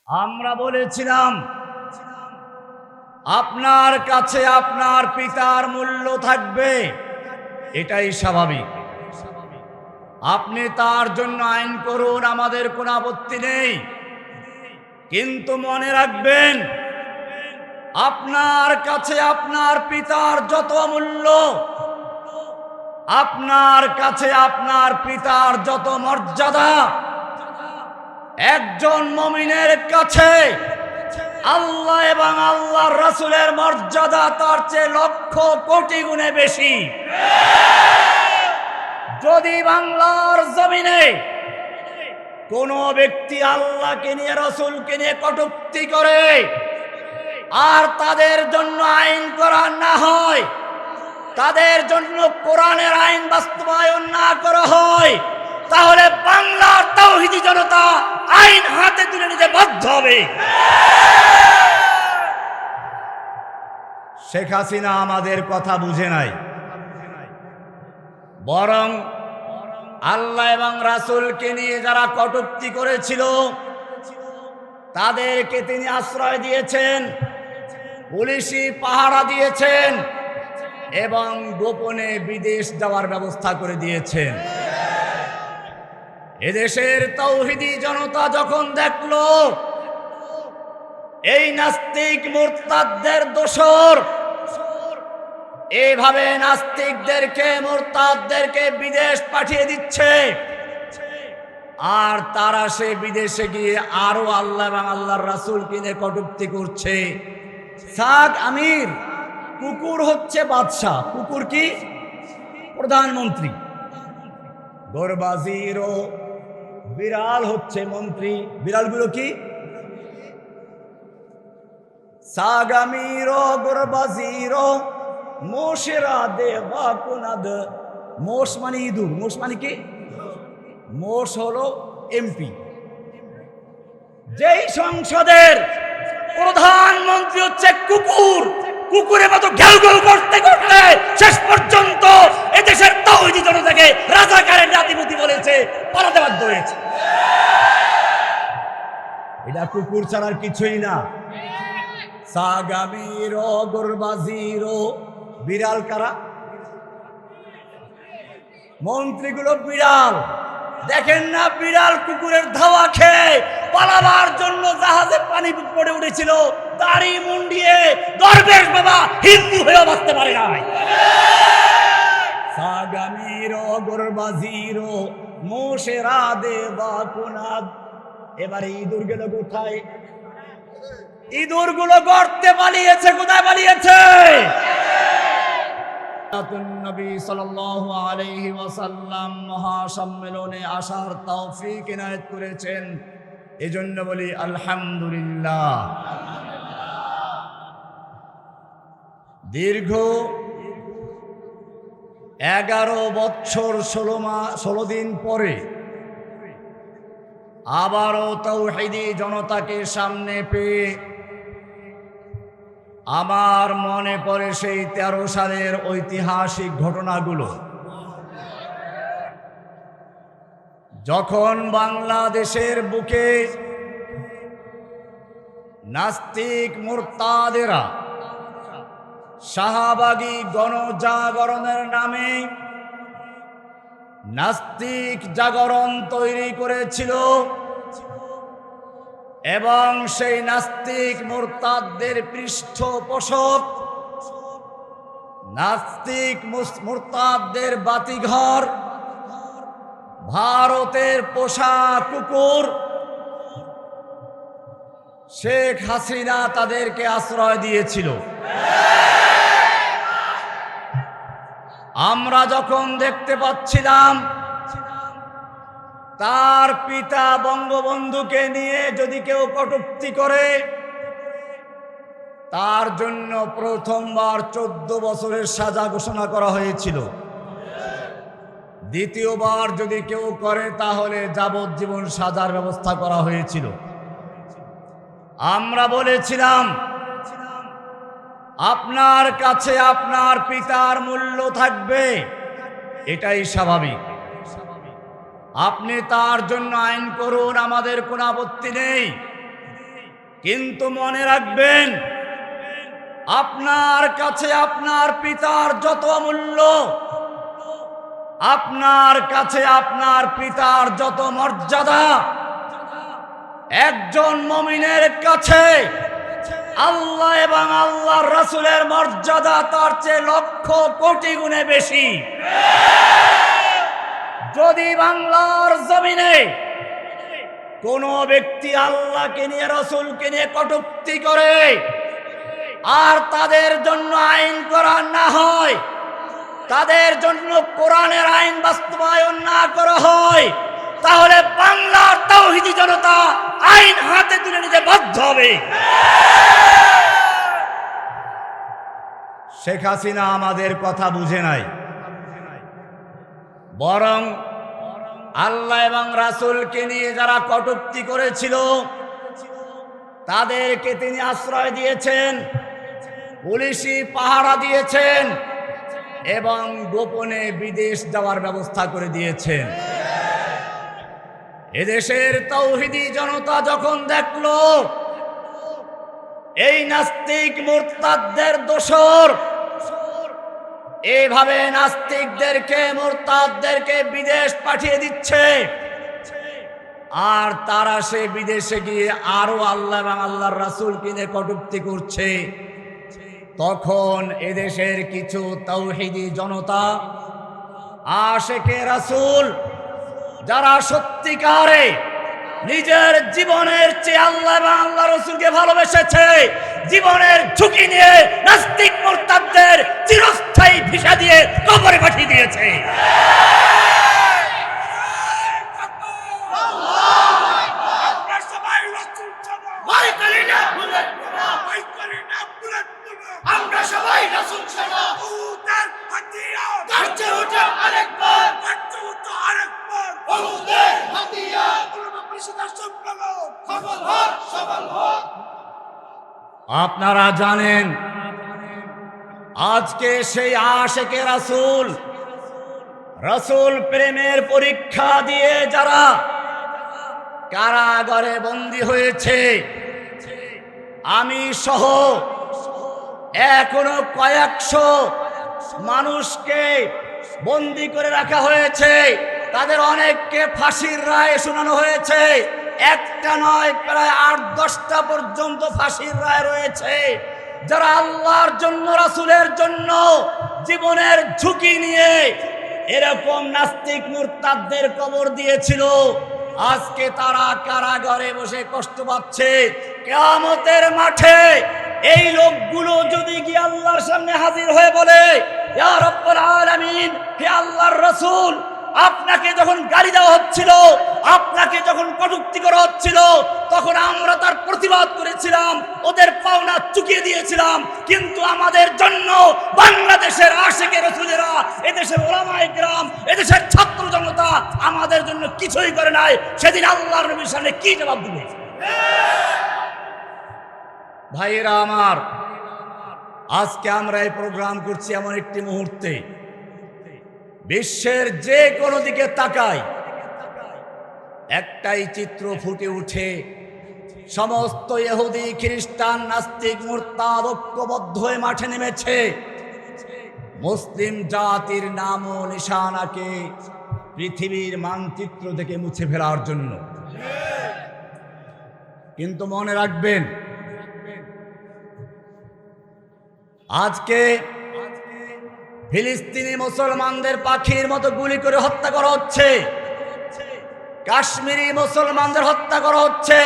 আমরা বলেছিলাম আপনার কাছে আপনার পিতার মূল্য থাকবে, এটাই স্বাভাবিক। আপনি তার জন্য আইন করুন, আমাদের কোনো আপত্তি নেই। কিন্তু মনে রাখবেন, আপনার কাছে আপনার পিতার যত মূল্য, আপনার কাছে আপনার পিতার যত মর্যাদা, একজন মুমিনের কাছে আল্লাহ এবং আল্লাহর রাসূলের মর্যাদা তার চেয়ে লক্ষ কোটি গুণে বেশি। যদি বাংলার জমিনে কোনো ব্যক্তি আল্লাহকে নিয়ে, রাসূলকে নিয়ে কটূক্তি করে আর তাদের জন্য আইন করা না হয়, তাদের জন্য কোরআনের আইন বাস্তবায়ন না করা হয়, তাহলে বাংলার তাওহীদি জনতা আইন হাতে তুলে নিতে বাধ্য হবে। শেখ হাসিনা আমাদের কথা বুঝে নাই, বরং আল্লাহ এবং রাসূলকে নিয়ে যারা কটূক্তি করেছিল তাদেরকে তিনি আশ্রয় দিয়েছেন, পুলিশি পাহারা দিয়েছেন এবং গোপনে বিদেশ যাওয়ার ব্যবস্থা করে দিয়েছেন। এদেশের তাওহীদি জনতা যখন দেখলো এই নাস্তিক মুরতাদদের দোসর এইভাবে নাস্তিকদেরকে, মুরতাদদেরকে বিদেশ পাঠিয়ে দিচ্ছে, আর তারা সে বিদেশে গিয়ে আরো আল্লাহ এবং আল্লাহর রাসূলকে নিয়ে কটূক্তি করছে। সাদ আমির, কুকুর হচ্ছে বাদশাহ, কুকুর কি প্রধানমন্ত্রী, গরবাজিরও বিড়াল হচ্ছে মন্ত্রী, বিড়ালগুলো কি সাগামিরো গরবাজিরো মোশেরা দেবা কোনাদ। মোষ মানে ইঁদুর, মোষ মানে কি? মোষ হলো এমপি। যেই সংসদের প্রধানমন্ত্রী হচ্ছে কুকুর, কুকুরের মতো ঘেউ ঘেউ করতে করতে শেষ পর্যন্ত এদেশের তাওহীদি জনতাকে রাজাকারের জাতিপতি বলেছে, পালাতে বাধ্য হয়েছে। এটা কুকুর ছাড়ার কিছুই না। সাগামিরো গরবাজিরো, বিড়াল কারা? মন্ত্রীগুলো বিড়াল। দেখেন না, বিড়াল কুকুরের ধাওয়া খেয়ে পালাবার জন্য জাহাজে পানি পড়ে উঠেছিল, দাড়ি মুন্ডিয়ে দরবেশ বাবা হিন্দু হয়ে বাঁচতে পারে নাই। সাগামিরো গরবাজিরো মোশেরা দেবা কোনাদ। এবারে ইঁদুর গেল কোথায়? ইঁদুর গুলো গর্তে পালিয়েছে। কোথায় পালিয়েছে? নবী সাল্লাল্লাহু আলাইহি ওয়াসাল্লাম মহাসম্মেলনে আসার তৌফিক ইনায়েত করেছেন, এজন্য বলি আলহামদুলিল্লাহ। দীর্ঘ 11 বছর 16 দিন পরে আবারও তাওহীদি জনতাকে সামনে পেয়ে আমার মনে পড়ে সেই 13 সালের ঐতিহাসিক ঘটনাগুলো, যখন বাংলাদেশের বুকে নাস্তিক মুরতাদেরা শাহবাগী গণজাগরণের নামে নাস্তিক জাগরণ তৈরি করেছিল এবং সেই নাস্তিক মুরতাদদের পৃষ্ঠপোষক, নাস্তিক মুরতাদদের বাতিঘর, ভারতের পোষা কুকুর শেখ হাসিনা তাদেরকে আশ্রয় দিয়েছিল। আমরা যখন দেখতে পাচ্ছিলাম তার পিতা বঙ্গবন্ধুকে নিয়ে যদি কেউ কটূক্তি করে, তার জন্য প্রথমবার 14 বছরের সাজা ঘোষণা করা হয়েছিল। দ্বিতীয়বার যদি কেউ করে তাহলে যাবজ্জীবন সাজার ব্যবস্থা করা হয়েছিল। আমরা বলেছিলাম আপনার কাছে আপনার পিতার মূল্য থাকবে, এটাই স্বাভাবিক। আপনি তার জন্য আইন করুন, আমাদের কোনো আপত্তি নেই। কিন্তু মনে রাখবেন, আপনার কাছে আপনার পিতার যত মূল্য, আপনার কাছে আপনার পিতার যত মর্যাদা, একজন মুমিনের কাছে আল্লাহ এবং আল্লাহর রাসূলের মর্যাদা তার চেয়ে লক্ষ কোটি গুণে বেশি। যদি বাংলার জমিনে কোনো ব্যক্তি আল্লাহকে নিয়ে রাসূলকে নিয়ে কটূক্তি করে আর তাদের জন্য আইন করা না হয়, তাদের জন্য কোরআনের আইন বাস্তবায়ন না করা হয়, তাহলে বাংলার তাওহীদি জনতা আইন হাতে তুলে নিতে বাধ্য হবে। শেখ হাসিনা আমাদের কথা বুঝে নাই, বরং আল্লাহ এবং রাসূলকে নিয়ে যারা কটূক্তি করেছিল তাদেরকে তিনি আশ্রয় দিয়েছেন, পুলিশি পাহারা দিয়েছেন এবং গোপনে বিদেশ যাওয়ার ব্যবস্থা করে দিয়েছেন। এদেশের তাওহীদি জনতা যখন দেখলো এই নাস্তিক মুরতাদদের দোসর এইভাবে নাস্তিকদেরকে মুরতাদদেরকে বিদেশ পাঠিয়ে দিচ্ছে আর তারা সে বিদেশে গিয়ে আরো আল্লাহ এবং আল্লাহর রাসূলকে নিয়ে কটূক্তি করছে, তখন এদেশের কিছু তাওহীদি জনতা আশিকে রাসূল যারা সত্যিকারে নিজের জীবনের চেয়ে আল্লাহ এবং আল্লাহ রাসূলকে ভালোবেসেছে, জীবনের ঝুঁকি নিয়ে নাস্তিক মুরতাদদের চিরস্থায়ী ভিসা দিয়ে কবরে পাঠিয়ে দিয়েছে। আমরা সবাই রাসূল ছাড়া ওদের হাতিয়ার গর্জে ওঠে আরেকবার, গর্জে ওঠে আরেকবার ওদের হাতিয়ার উলামা পরিষদের সম্মেলন সফল হোক, সফল হোক। আপনারা জানেন আজকে সেই আশিকে রাসূল, রাসূল প্রেমের পরীক্ষা দিয়ে যারা কারাগারে বন্দী হয়েছে, আমি সহ এখনো কয়েকশো মানুষকে বন্দী করে রাখা হয়েছে, তাদের অনেককে ফাঁসির রায় শোনানো হয়েছে, একটা নয় প্রায় ৮-১০টা পর্যন্ত ফাঁসির রায় রয়েছে। যারা আল্লাহর জন্য রাসূলের জন্য জীবনের ঝুঁকি নিয়ে এরকম নাস্তিক মুরতাদদের কবর দিয়েছিল, আজকে তারা কারাগারে বসে কষ্ট পাচ্ছে। কিয়ামতের মাঠে এই লোকগুলো যদি গিয়ে আল্লাহর সামনে হাজির হয়ে বলে, ইয়া রাব্বুল আলামিন, হে আল্লাহর রাসূল, আপনাকে যখন গালি দেওয়া হচ্ছিল, আপনাকে যখন কটূক্তি করা হচ্ছিল, তখন আমরা তার প্রতিবাদ করেছিলাম, ওদের পাওনা চুকিয়ে দিয়েছিলাম, কিন্তু আমাদের জন্য বাংলাদেশের আশিকে রাসূলেরা, এদেশের উলামায়ে কিরাম, এদেশের ছাত্র জনতা আমাদের জন্য কিছুই করে নাই। সেদিন আল্লাহর নবীর সামনে কি জবাব দিবে? ভাইয়েরা আমার, আজকে আমরা এই প্রোগ্রাম করছি এমন একটি মুহূর্তে, বিশ্বের যে কোনো দিকে তাকাই একটাই চিত্র ফুটে উঠে, সমস্ত ইহুদি খ্রিস্টান নাস্তিক মুরতাদ ঐক্যবদ্ধ হয়ে মাঠে নেমেছে মুসলিম জাতির নাম ও নিশানাকে পৃথিবীর মানচিত্র থেকে মুছে ফেলার জন্য। কিন্তু মনে রাখবেন, আজকে ফিলিস্তিনি মুসলমানদের পাখির মতো গুলি করে হত্যা করা হচ্ছে, কাশ্মীরি মুসলমানদের হত্যা করা হচ্ছে,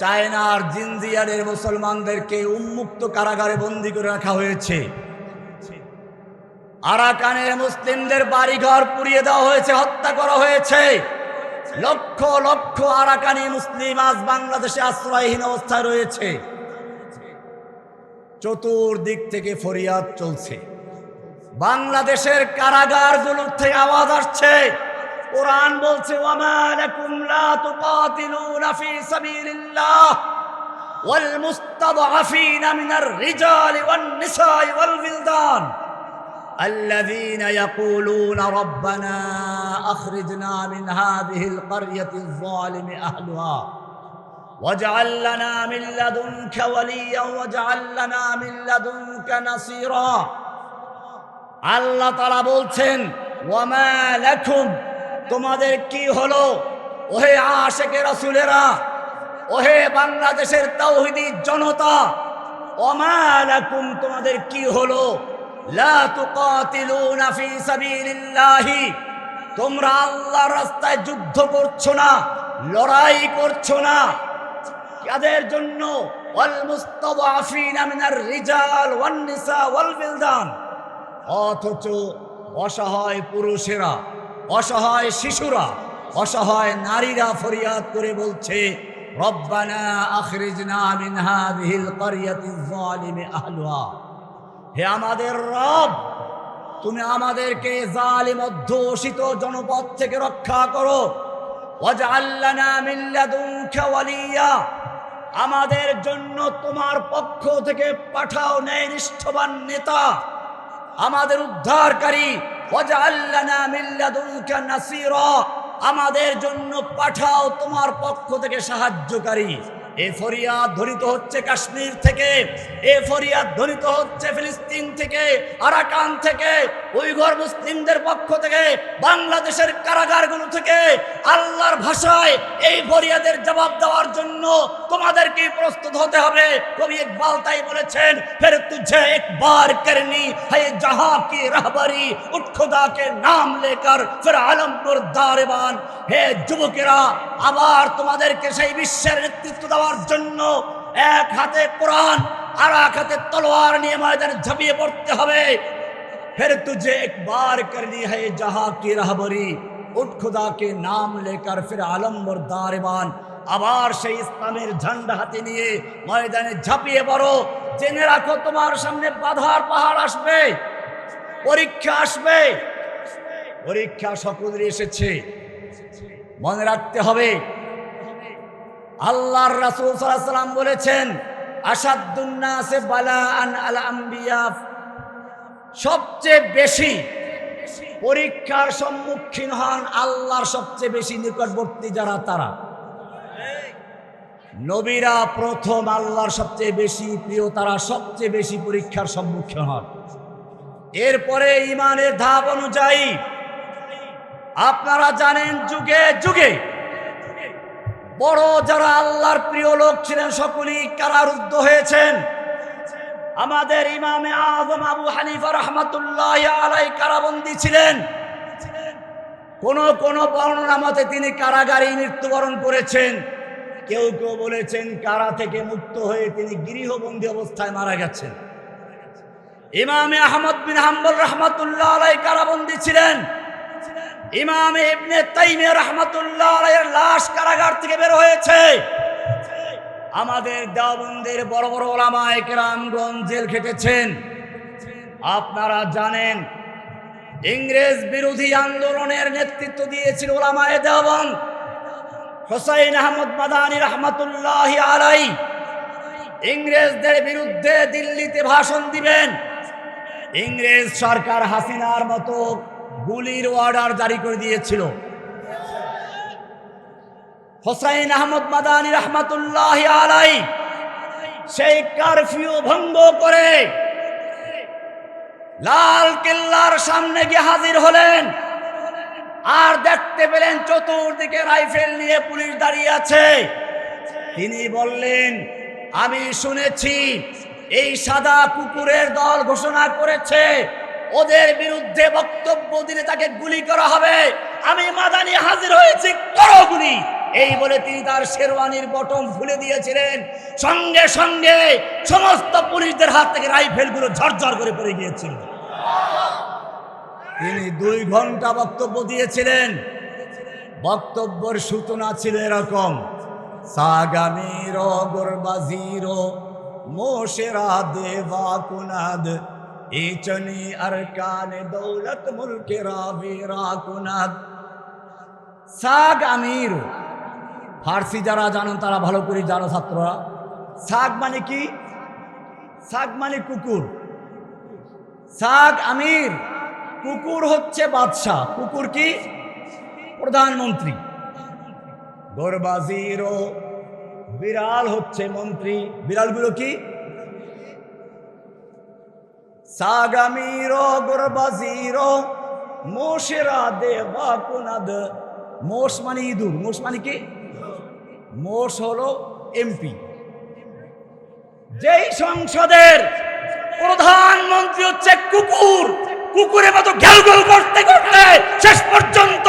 চায়নার জিনজিয়ারের মুসলমানদেরকে উন্মুক্ত কারাগারে বন্দী করে রাখা হয়েছে, আরাকানের মুসলিমদের বাড়িঘর পুড়িয়ে দেওয়া হয়েছে, হত্যা করা হয়েছে। লক্ষ লক্ষ আরাকানি মুসলিম আজ বাংলাদেশে আশ্রয়হীন অবস্থায় রয়েছে। চতুর্দিক থেকে ফরিয়াদ চলছে, বাংলাদেশের কারাগারগুলোর থেকে আওয়াজ আসছে। কোরআন বলছে, ওয়ামা লাকুম লা তুকাতিলুনা ফি সাবিলিল্লাহ ওয়াল মুস্তাদআফিনা মিনার রিজালি ওয়ান নিসাই ওয়াল বিলদান الذين يقولون ربنا أخرجنا من هذه القرية الظالم أهلها ওয়াজআল লানা মিন লাদুনকা ওয়ালিয়্যান ওয়াজআল লানা মিন লাদুনকা নাসীরা। আল্লাহ তাআলা বলছেন, ওয়া মা লাকুম, তোমাদের কি হলো ওহে আশিকে রাসূলেরা, ওহে বাংলাদেশের তাওহীদি জনতা, ওয়া মা লাকুম, তোমাদের কি হলো, লা তুকাতিলুনা ফি সাবিলিল্লাহি, তোমরা আল্লাহর রাস্তায় যুদ্ধ করছো না, লড়াই করছো না। কাদের জন্য? ওয়াল মুস্তাদআফিনা মিনার রিজাল ওয়ান নিসা ওয়াল বিলদান। অথচ অসহায় পুরুষেরা, অসহায় শিশুরা, অসহায় নারীরা ফরিয়াদ করে বলছে, রব্বানা আখরিজনা মিন হাযিহিল ক্বরিয়াতিজ যালিমি আহলুহা, হে আমাদের রব, তুমি আমাদেরকে জালিম অধ্যুষিত জনপদ থেকে রক্ষা করো। ওয়াজআল লানা মিন লাদুনকা ওয়ালিয়্যা, আমাদের জন্য তোমার পক্ষ থেকে পাঠাও ন্যায়নিষ্ঠবান নেতা, আমাদের উদ্ধারকারী। ওয়াজআল লানা মিন লাদুনকা নাসীরা, আমাদের জন্য পাঠাও তোমার পক্ষ থেকে সাহায্যকারী। এ ফরিয়াদ ধ্বনিত হচ্ছে কাশ্মীর থেকে, এ ফরিয়াদ ধ্বনিত হচ্ছে ফিলিস্তিন থেকে, আরাকান থেকে, উইঘুর মুসলিমদের পক্ষ থেকে, বাংলাদেশের কারাগারগুলো থেকে। আল্লাহর ভাষায় এই ফরিয়াদের জবাব দেওয়ার জন্য তোমাদেরকে প্রস্তুত হতে হবে। কবি ইকবাল তাই বলেছেন, ফির তুঝে একবার করনি है जहां की रहबरी, उठ खुदा के नाम लेकर फिर आलमपुर दारबान। হে যুবকেরা, আবার তোমাদেরকে সেই বিশ্বের নেতৃত্ব দেওয়ার জন্য এক হাতে কোরআন আর এক হাতে তলোয়ার নিয়ে ময়দানে ঝাঁপিয়ে পড়তে হবে। फिर तुझे एक बार करनी है जहां की रहबरी, उठ खुदा के नाम लेकर फिर आलमपुर दारबान। আবার সেই ইসলামের ঝান্ডা হাতে নিয়ে ময়দানে ঝাঁপিয়ে পড়ো। জেনে রাখো, তোমার সামনে বাধার পাহাড় আসবে, পরীক্ষা আসবে। পরীক্ষা সকলেরই এসেছে, মনে রাখতে হবে। আল্লাহর রাসূল সাল্লাল্লাহু আলাইহি ওয়াসাল্লাম বলেছেন, আশাদ্দুন নাসে বালাআন আল আম্বিয়া, সবচেয়ে বেশি পরীক্ষার সম্মুখীন হন আল্লাহর সবচেয়ে বেশি নিকটবর্তী যারা, তারা নবীরা প্রথম, আল্লাহর সবচেয়ে বেশি প্রিয়, তারা সবচেয়ে বেশি পরীক্ষার সম্মুখীন হন। এরপরে ঈমানের ধাপ অনুযায়ী আপনারা জানেন, যুগে যুগে বড় যারা আল্লাহর প্রিয় লোক ছিলেন সকলেই কারারুদ্ধ হয়েছেন। আমাদের ইমামে আযম আবু হানিফা রাহমাতুল্লাহি আলাইহি কারাবন্দী ছিলেন। কোন কোন বর্ণনা মতে তিনি কারাগারে মৃত্যুবরণ করেছেন। কেউ কেউ বলেছেন কারা থেকে মুক্ত হয়ে তিনি গৃহবন্দী অবস্থায় মারা গেছেন। ইমামে আহমদ বিন হাম্বল রাহমাতুল্লাহ আলাইহি কারাবন্দী ছিলেন। ইমামে ইবনে তাইমিয়া রাহমাতুল্লাহ আলাইহির লাশ কারাগার থেকে বের হয়েছে। আমাদের দেওবন্দের বড় বড় উলামায়ে কেরামগণ জেল খেটেছেন। আপনারা জানেন, ইংরেজ বিরোধী আন্দোলনের নেতৃত্ব দিয়েছিল উলামায়ে দেওবন্দ। হুসাইন আহমদ মাদানী রাহমাতুল্লাহি আলাইহি ইংরেজদের বিরুদ্ধে দিল্লিতে ভাষণ দিবেন। ইংরেজ সরকার হাসিনার মতো গুলির অর্ডার জারি করে দিয়েছিল। হুসাইন আহমদ মাদানী রাহমাতুল্লাহি আলাইহি সেই কারফিউ ভঙ্গ করে লাল কেল্লার সামনে গিয়ে হাজির হলেন। আর দেখতে পেলেন চতুর্দিকে রাইফেল নিয়ে পুলিশ দাঁড়িয়ে আছে। তিনি বললেন, আমি শুনেছি এই সাদা কুকুরের দল ঘোষণা করেছে ওদের বিরুদ্ধে বক্তব্য দিলে তাকে গুলি করা হবে। আমি মাদানী হাজির হয়েছি, করো গুলি। এই বলে তিনি তার শেরওয়ানির বটম খুলে দিয়েছিলেন। সঙ্গে সঙ্গে সমস্ত পুলিশদের হাত থেকে রাইফেলগুলো ঝরঝর করে পড়ে গিয়েছিল। তিনি 2 ঘন্টা বক্তব্য দিয়েছিলেন। বক্তব্যের সূচনা ছিল এরকম, সাগামিরো গুরবাজিরো মোশেরা দেবা কুনাদ ইচনি আরকানে দৌলত মুলকেরা বীরা কুনাদ। সাগ আমির, ফার্সি যারা জানেন তারা ভালো করে জানো ছাত্ররা। সাগ মানে কি? সাগ মানে কুকুর। সাগ আমির, কুকুর হচ্ছে বাদশাহ, কুকুর কি? প্রধানমন্ত্রী। গোরবাজিরো বিড়াল হচ্ছে মন্ত্রী। বিড়ালগুলো কি? সাগামিরো গোরবাজিরো মোশেরা দেবা কুনাদ। মোষ মানে ইঁদুর। মোষ মানে কি? মোষ হলো এমপি। যেই সংসদের প্রধানমন্ত্রী হচ্ছে কুকুর, কুকুরের মতো ঘেউ ঘেউ করতে করতে শেষ পর্যন্ত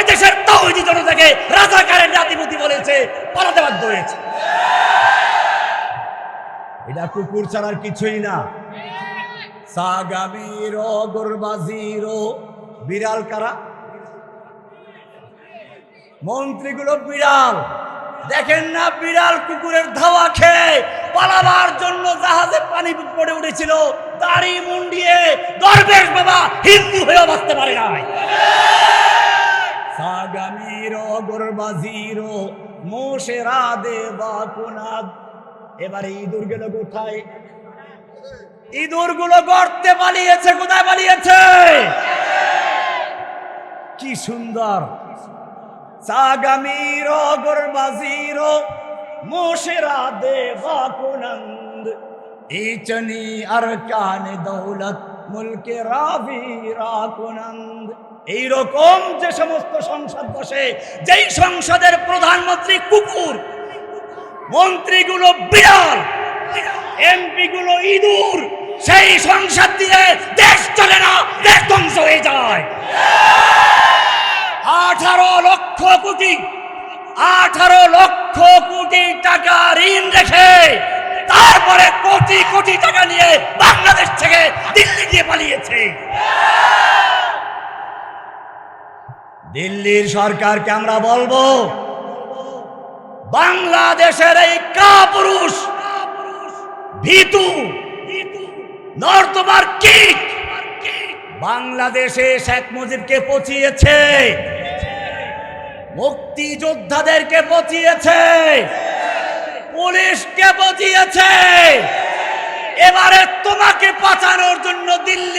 এদেশের তাওহীদি জনতাকে রাজাকারের জাতিপতি বলেছে, পালাতে বাধ্য হয়েছে। এটা কুকুর ছাড়ার কিছুই না। সাগামিরো গোরবাজিরো। বিড়াল কারা? মন্ত্রীগুলো বিড়াল। দেখেন না, বিড়াল কুকুরের ধাওয়া খেয়ে পালাবার জন্য জাহাজে পানি পড়ে উঠেছিল, দাড়ি মুন্ডিয়ে দরবেশ বাবা হিন্দু হয়েও বাঁচতে পারে নাই। সাগামিরো গোরবাজিরো মোশেরা দেবা কুনাদ। এবারে ইঁদুর গেল কোথায়? ইঁদুরগুলো গর্তে পালিয়েছে। কোথায় পালিয়েছে? কি সুন্দর! সাগামিরো গোরবাজিরো মোশেরা দেবা কুনন্দ। ইচনি আরকান দৌলত মুলকে রাবিরা কুনন্দ। এইরকম যে সমস্ত সংসদ বসে, যেই সংসদের প্রধানমন্ত্রী কুকুর, মন্ত্রীগুলো বিড়াল, এমপি গুলো ইঁদুর, সেই সংসদ দিয়ে দেশ চলে না, দেশ ধ্বংস হয়ে যায়। 18 লক্ষ কোটি টাকা ঋণ রেখে তারপরে কোটি কোটি টাকা নিয়ে বাংলাদেশ থেকে দিল্লি গিয়ে পালিয়েছে। দিল্লির সরকারকে আমরা বলবো, বাংলাদেশের এই কাপুরুষ ভীতু নর্দমার কীট বাংলাদেশে শেখ মুজিবকে পচিয়েছে, মুক্তিযোদ্ধাদেরকে পচিয়েছে, পুলিশকে পচিয়েছে। এবারে তোমাকে বাঁচানোর জন্য দিল্লি